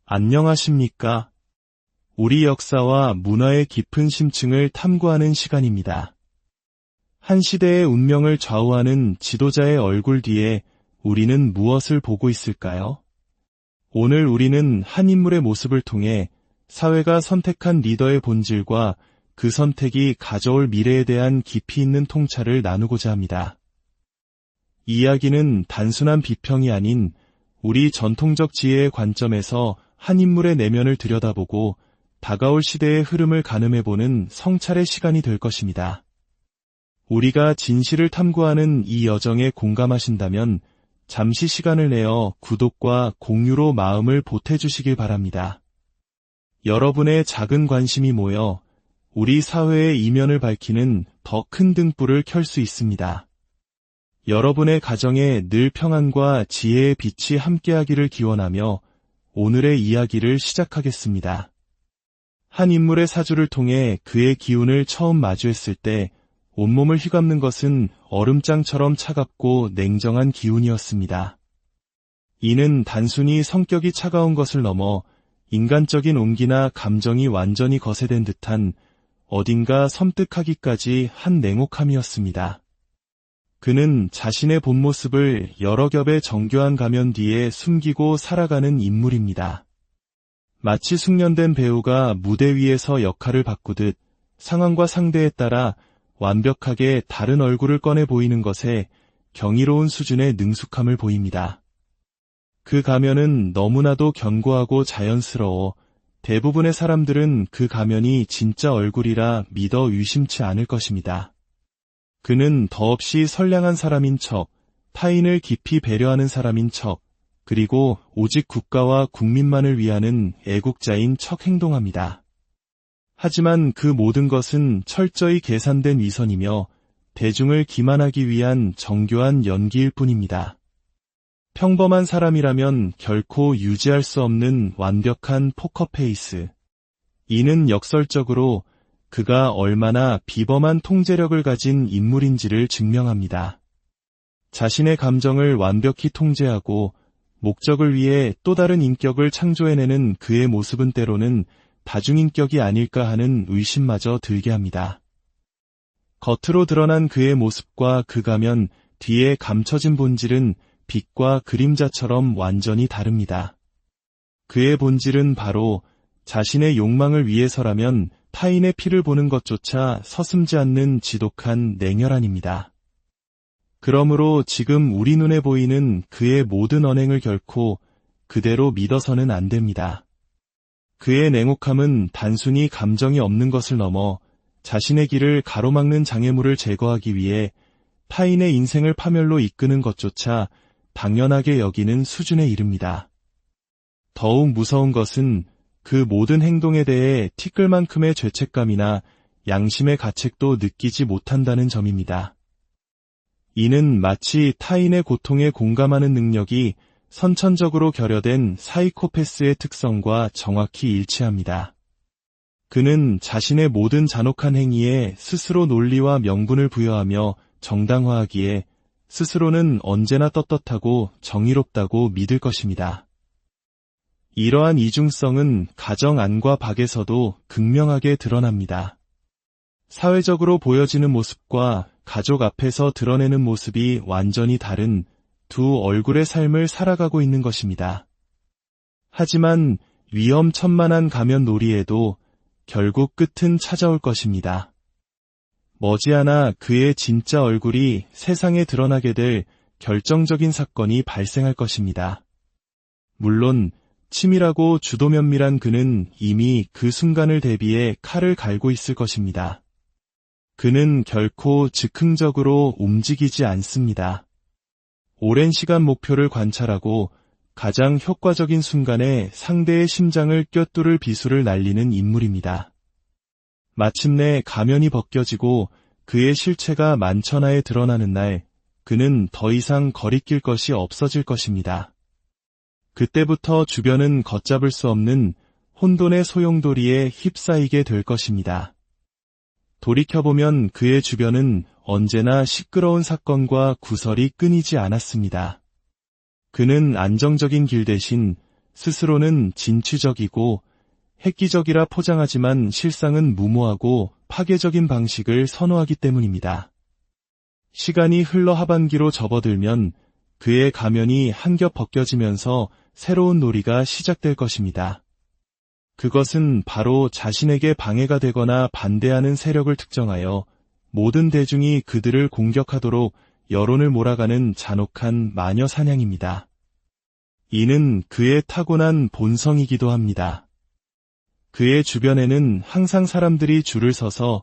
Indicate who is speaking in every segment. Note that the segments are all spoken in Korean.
Speaker 1: 안녕하십니까? 우리 역사와 문화의 깊은 심층을 탐구하는 시간입니다. 한 시대의 운명을 좌우하는 지도자의 얼굴 뒤에 우리는 무엇을 보고 있을까요? 오늘 우리는 한 인물의 모습을 통해 사회가 선택한 리더의 본질과 그 선택이 가져올 미래에 대한 깊이 있는 통찰을 나누고자 합니다. 이 이야기는 단순한 비평이 아닌 우리 전통적 지혜의 관점에서 한 인물의 내면을 들여다보고 다가올 시대의 흐름을 가늠해보는 성찰의 시간이 될 것입니다. 우리가 진실을 탐구하는 이 여정에 공감하신다면 잠시 시간을 내어 구독과 공유로 마음을 보태주시길 바랍니다. 여러분의 작은 관심이 모여 우리 사회의 이면을 밝히는 더 큰 등불을 켤 수 있습니다. 여러분의 가정에 늘 평안과 지혜의 빛이 함께하기를 기원하며 오늘의 이야기를 시작하겠습니다. 한 인물의 사주를 통해 그의 기운을 처음 마주했을 때 온몸을 휘감는 것은 얼음장처럼 차갑고 냉정한 기운이었습니다. 이는 단순히 성격이 차가운 것을 넘어 인간적인 온기나 감정이 완전히 거세된 듯한 어딘가 섬뜩하기까지 한 냉혹함이었습니다. 그는 자신의 본 모습을 여러 겹의 정교한 가면 뒤에 숨기고 살아가는 인물입니다. 마치 숙련된 배우가 무대 위에서 역할을 바꾸듯 상황과 상대에 따라 완벽하게 다른 얼굴을 꺼내 보이는 것에 경이로운 수준의 능숙함을 보입니다. 그 가면은 너무나도 견고하고 자연스러워 대부분의 사람들은 그 가면이 진짜 얼굴이라 믿어 의심치 않을 것입니다. 그는 더없이 선량한 사람인 척, 타인을 깊이 배려하는 사람인 척, 그리고 오직 국가와 국민만을 위하는 애국자인 척 행동합니다. 하지만 그 모든 것은 철저히 계산된 위선이며 대중을 기만하기 위한 정교한 연기일 뿐입니다. 평범한 사람이라면 결코 유지할 수 없는 완벽한 포커페이스. 이는 역설적으로 그가 얼마나 비범한 통제력을 가진 인물인지를 증명합니다. 자신의 감정을 완벽히 통제하고 목적을 위해 또 다른 인격을 창조해내는 그의 모습은 때로는 다중인격이 아닐까 하는 의심마저 들게 합니다. 겉으로 드러난 그의 모습과 그 가면 뒤에 감춰진 본질은 빛과 그림자처럼 완전히 다릅니다. 그의 본질은 바로 자신의 욕망을 위해서라면 타인의 피를 보는 것조차 서슴지 않는 지독한 냉혈한입니다. 그러므로 지금 우리 눈에 보이는 그의 모든 언행을 결코 그대로 믿어서는 안 됩니다. 그의 냉혹함은 단순히 감정이 없는 것을 넘어 자신의 길을 가로막는 장애물을 제거하기 위해 타인의 인생을 파멸로 이끄는 것조차 당연하게 여기는 수준에 이릅니다. 더욱 무서운 것은 그 모든 행동에 대해 티끌만큼의 죄책감이나 양심의 가책도 느끼지 못한다는 점입니다. 이는 마치 타인의 고통에 공감하는 능력이 선천적으로 결여된 사이코패스의 특성과 정확히 일치합니다. 그는 자신의 모든 잔혹한 행위에 스스로 논리와 명분을 부여하며 정당화하기에 스스로는 언제나 떳떳하고 정의롭다고 믿을 것입니다. 이러한 이중성은 가정 안과 밖에서도 극명하게 드러납니다. 사회적으로 보여지는 모습과 가족 앞에서 드러내는 모습이 완전히 다른 두 얼굴의 삶을 살아가고 있는 것입니다. 하지만 위험천만한 가면 놀이에도 결국 끝은 찾아올 것입니다. 머지않아 그의 진짜 얼굴이 세상에 드러나게 될 결정적인 사건이 발생할 것입니다. 물론 치밀하고 주도면밀한 그는 이미 그 순간을 대비해 칼을 갈고 있을 것입니다. 그는 결코 즉흥적으로 움직이지 않습니다. 오랜 시간 목표를 관찰하고 가장 효과적인 순간에 상대의 심장을 꿰뚫을 비수를 날리는 인물입니다. 마침내 가면이 벗겨지고 그의 실체가 만천하에 드러나는 날, 그는 더 이상 거리낄 것이 없어질 것입니다. 그때부터 주변은 걷잡을 수 없는 혼돈의 소용돌이에 휩싸이게 될 것입니다. 돌이켜보면 그의 주변은 언제나 시끄러운 사건과 구설이 끊이지 않았습니다. 그는 안정적인 길 대신 스스로는 진취적이고 획기적이라 포장하지만 실상은 무모하고 파괴적인 방식을 선호하기 때문입니다. 시간이 흘러 하반기로 접어들면 그의 가면이 한 겹 벗겨지면서 새로운 놀이가 시작될 것입니다. 그것은 바로 자신에게 방해가 되거나 반대하는 세력을 특정하여 모든 대중이 그들을 공격하도록 여론을 몰아가는 잔혹한 마녀 사냥입니다. 이는 그의 타고난 본성이기도 합니다. 그의 주변에는 항상 사람들이 줄을 서서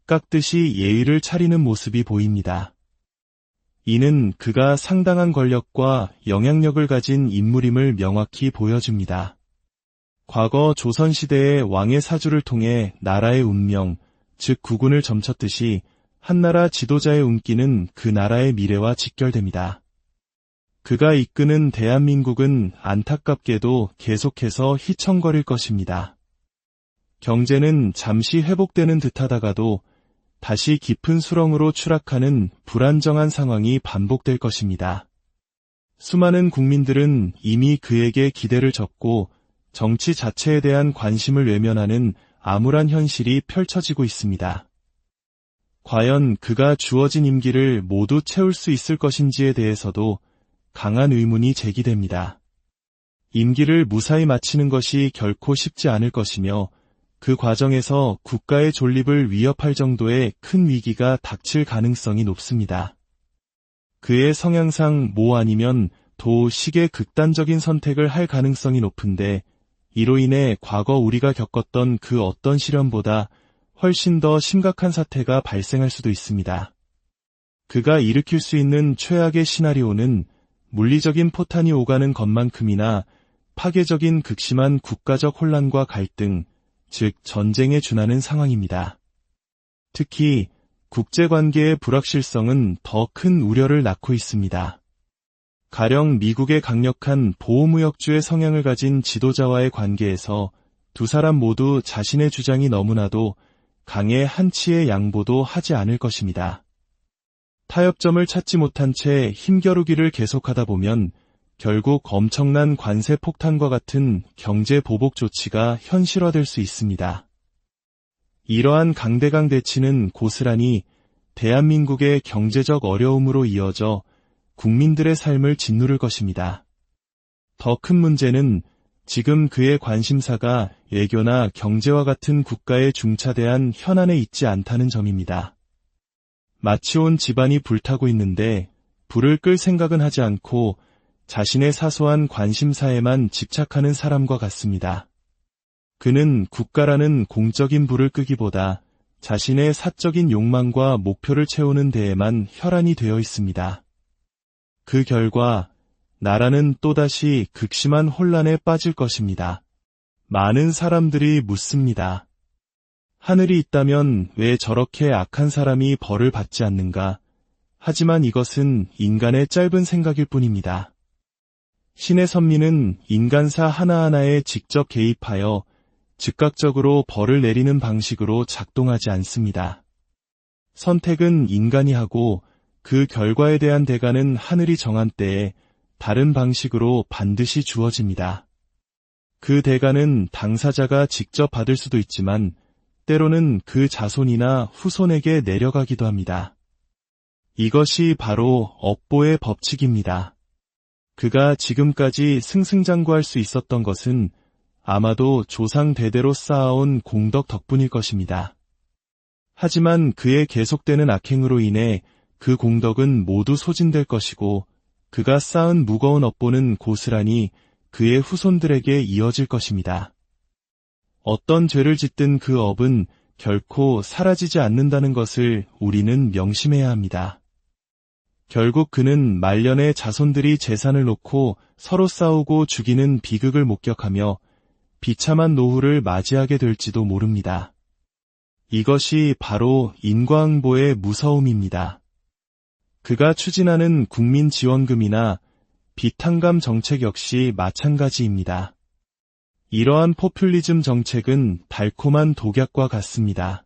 Speaker 1: 깎듯이 예의를 차리는 모습이 보입니다. 이는 그가 상당한 권력과 영향력을 가진 인물임을 명확히 보여줍니다. 과거 조선시대의 왕의 사주를 통해 나라의 운명, 즉 국운을 점쳤듯이 한나라 지도자의 운기는 그 나라의 미래와 직결됩니다. 그가 이끄는 대한민국은 안타깝게도 계속해서 휘청거릴 것입니다. 경제는 잠시 회복되는 듯하다가도 다시 깊은 수렁으로 추락하는 불안정한 상황이 반복될 것입니다. 수많은 국민들은 이미 그에게 기대를 접고 정치 자체에 대한 관심을 외면하는 암울한 현실이 펼쳐지고 있습니다. 과연 그가 주어진 임기를 모두 채울 수 있을 것인지에 대해서도 강한 의문이 제기됩니다. 임기를 무사히 마치는 것이 결코 쉽지 않을 것이며 그 과정에서 국가의 존립을 위협할 정도의 큰 위기가 닥칠 가능성이 높습니다. 그의 성향상 모 아니면 도 식의 극단적인 선택을 할 가능성이 높은데 이로 인해 과거 우리가 겪었던 그 어떤 시련보다 훨씬 더 심각한 사태가 발생할 수도 있습니다. 그가 일으킬 수 있는 최악의 시나리오는 물리적인 포탄이 오가는 것만큼이나 파괴적인 극심한 국가적 혼란과 갈등, 즉 전쟁에 준하는 상황입니다. 특히 국제관계의 불확실성은 더 큰 우려를 낳고 있습니다. 가령 미국의 강력한 보호무역주의 성향을 가진 지도자와의 관계에서 두 사람 모두 자신의 주장이 너무나도 강에 한치의 양보도 하지 않을 것입니다. 타협점을 찾지 못한 채 힘겨루기를 계속하다 보면 결국 엄청난 관세 폭탄과 같은 경제 보복 조치가 현실화될 수 있습니다. 이러한 강대강 대치는 고스란히 대한민국의 경제적 어려움으로 이어져 국민들의 삶을 짓누를 것입니다. 더 큰 문제는 지금 그의 관심사가 외교나 경제와 같은 국가의 중차대한 현안에 있지 않다는 점입니다. 마치 온 집안이 불타고 있는데 불을 끌 생각은 하지 않고 자신의 사소한 관심사에만 집착하는 사람과 같습니다. 그는 국가라는 공적인 불을 끄기보다 자신의 사적인 욕망과 목표를 채우는 데에만 혈안이 되어 있습니다. 그 결과 나라는 또다시 극심한 혼란에 빠질 것입니다. 많은 사람들이 묻습니다. 하늘이 있다면 왜 저렇게 악한 사람이 벌을 받지 않는가? 하지만 이것은 인간의 짧은 생각일 뿐입니다. 신의 섭리는 인간사 하나하나에 직접 개입하여 즉각적으로 벌을 내리는 방식으로 작동하지 않습니다. 선택은 인간이 하고 그 결과에 대한 대가는 하늘이 정한 때에 다른 방식으로 반드시 주어집니다. 그 대가는 당사자가 직접 받을 수도 있지만 때로는 그 자손이나 후손에게 내려가기도 합니다. 이것이 바로 업보의 법칙입니다. 그가 지금까지 승승장구할 수 있었던 것은 아마도 조상 대대로 쌓아온 공덕 덕분일 것입니다. 하지만 그의 계속되는 악행으로 인해 그 공덕은 모두 소진될 것이고 그가 쌓은 무거운 업보는 고스란히 그의 후손들에게 이어질 것입니다. 어떤 죄를 짓든 그 업은 결코 사라지지 않는다는 것을 우리는 명심해야 합니다. 결국 그는 말년에 자손들이 재산을 놓고 서로 싸우고 죽이는 비극을 목격하며 비참한 노후를 맞이하게 될지도 모릅니다. 이것이 바로 인과응보의 무서움입니다. 그가 추진하는 국민지원금이나 비탄감 정책 역시 마찬가지입니다. 이러한 포퓰리즘 정책은 달콤한 독약과 같습니다.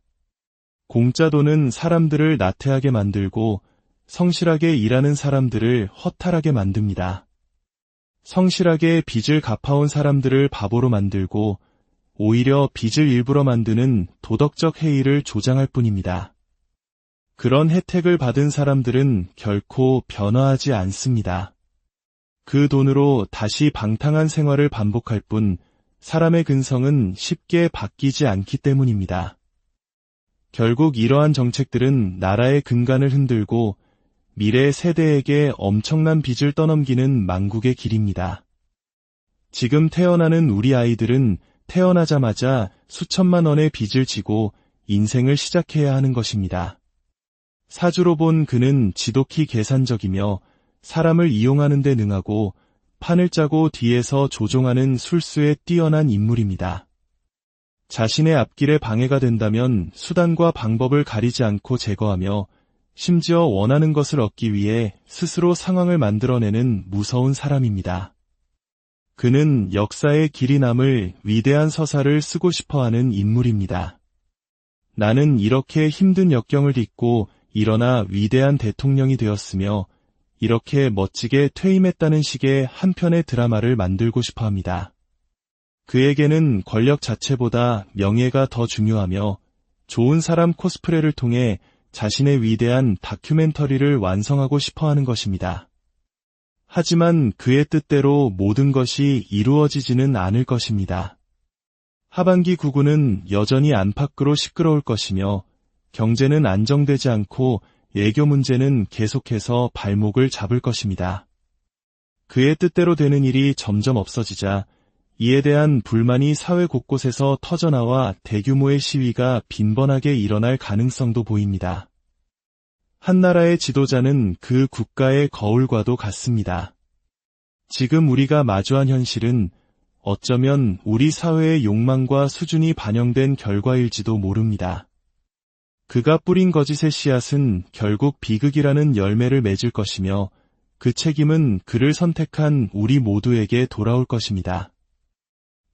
Speaker 1: 공짜 돈은 사람들을 나태하게 만들고 성실하게 일하는 사람들을 허탈하게 만듭니다. 성실하게 빚을 갚아온 사람들을 바보로 만들고 오히려 빚을 일부러 만드는 도덕적 해이를 조장할 뿐입니다. 그런 혜택을 받은 사람들은 결코 변화하지 않습니다. 그 돈으로 다시 방탕한 생활을 반복할 뿐 사람의 근성은 쉽게 바뀌지 않기 때문입니다. 결국 이러한 정책들은 나라의 근간을 흔들고 미래 세대에게 엄청난 빚을 떠넘기는 망국의 길입니다. 지금 태어나는 우리 아이들은 태어나자마자 수천만 원의 빚을 지고 인생을 시작해야 하는 것입니다. 사주로 본 그는 지독히 계산적이며 사람을 이용하는 데 능하고 판을 짜고 뒤에서 조종하는 술수에 뛰어난 인물입니다. 자신의 앞길에 방해가 된다면 수단과 방법을 가리지 않고 제거하며 심지어 원하는 것을 얻기 위해 스스로 상황을 만들어내는 무서운 사람입니다. 그는 역사의 길이 남을 위대한 서사를 쓰고 싶어하는 인물입니다. 나는 이렇게 힘든 역경을 딛고 일어나 위대한 대통령이 되었으며 이렇게 멋지게 퇴임했다는 식의 한 편의 드라마를 만들고 싶어합니다. 그에게는 권력 자체보다 명예가 더 중요하며 좋은 사람 코스프레를 통해 자신의 위대한 다큐멘터리를 완성하고 싶어하는 것입니다. 하지만 그의 뜻대로 모든 것이 이루어지지는 않을 것입니다. 하반기 구군은 여전히 안팎으로 시끄러울 것이며 경제는 안정되지 않고 외교 문제는 계속해서 발목을 잡을 것입니다. 그의 뜻대로 되는 일이 점점 없어지자 이에 대한 불만이 사회 곳곳에서 터져나와 대규모의 시위가 빈번하게 일어날 가능성도 보입니다. 한 나라의 지도자는 그 국가의 거울과도 같습니다. 지금 우리가 마주한 현실은 어쩌면 우리 사회의 욕망과 수준이 반영된 결과일지도 모릅니다. 그가 뿌린 거짓의 씨앗은 결국 비극이라는 열매를 맺을 것이며 그 책임은 그를 선택한 우리 모두에게 돌아올 것입니다.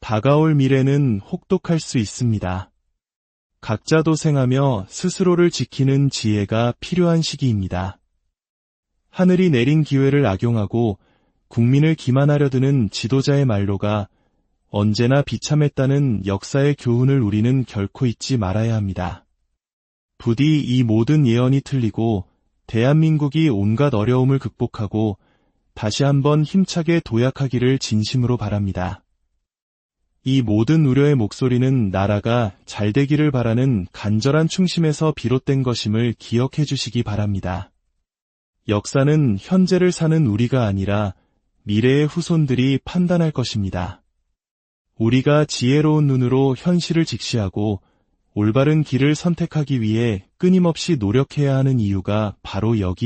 Speaker 1: 다가올 미래는 혹독할 수 있습니다. 각자 도생하며 스스로를 지키는 지혜가 필요한 시기입니다. 하늘이 내린 기회를 악용하고 국민을 기만하려 드는 지도자의 말로가 언제나 비참했다는 역사의 교훈을 우리는 결코 잊지 말아야 합니다. 부디 이 모든 예언이 틀리고 대한민국이 온갖 어려움을 극복하고 다시 한번 힘차게 도약하기를 진심으로 바랍니다. 이 모든 우려의 목소리는 나라가 잘되기를 바라는 간절한 충심에서 비롯된 것임을 기억해 주시기 바랍니다. 역사는 현재를 사는 우리가 아니라 미래의 후손들이 판단할 것입니다. 우리가 지혜로운 눈으로 현실을 직시하고 올바른 길을 선택하기 위해 끊임없이 노력해야 하는 이유가 바로 여기